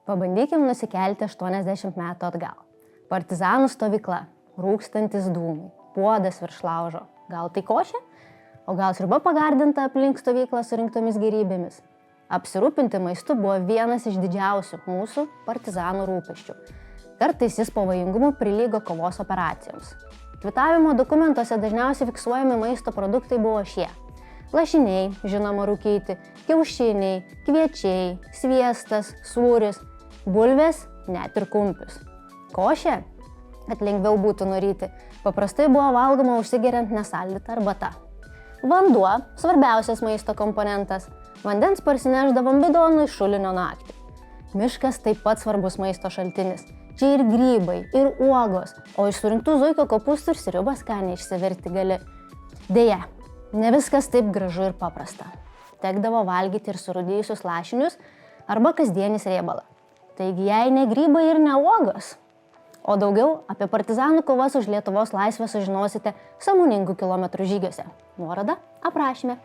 Pabandykim nusikelti 80 metų atgal. Partizanų stovykla, rūkstantis dūmai, puodas virš laužo. Gal tai košė? O gal sriuba pagardinta aplink stovyklą surinktomis gėrybėmis? Apsirūpinti maistu buvo vienas iš didžiausių mūsų partizanų rūpesčių. Kartais jis pavojingumu prilygo kovos operacijoms. Kvitavimo dokumentuose dažniausiai fiksuojami maisto produktai buvo šie: lašiniai, žinoma rūkyti, kiaušiniai, kviečiai, sviestas, sūris, bulvės, net ir kumpius. Košė, kad lengviau būtų nuryti, paprastai buvo valgoma užsigeriant nesaldytą arbatą. Vanduo, svarbiausias maisto komponentas, vandens parsineždavom bidonų iš šulinio naktį. Miškas taip pat svarbus maisto šaltinis. Čia ir grybai, ir uogos, o iš surinktų zuikio kopūstų ir sriubą skaniai išsivirti gali. Deja, ne viskas taip gražu ir paprasta. Tekdavo valgyti ir surūdijusius lašinius arba kasdienis riebalą. Taigi jei ne grybai ir ne uogos. O daugiau apie partizanų kovas už Lietuvos laisvę sužinosite Sąmoningų kilometrų žygiuose. Nuoroda aprašyme.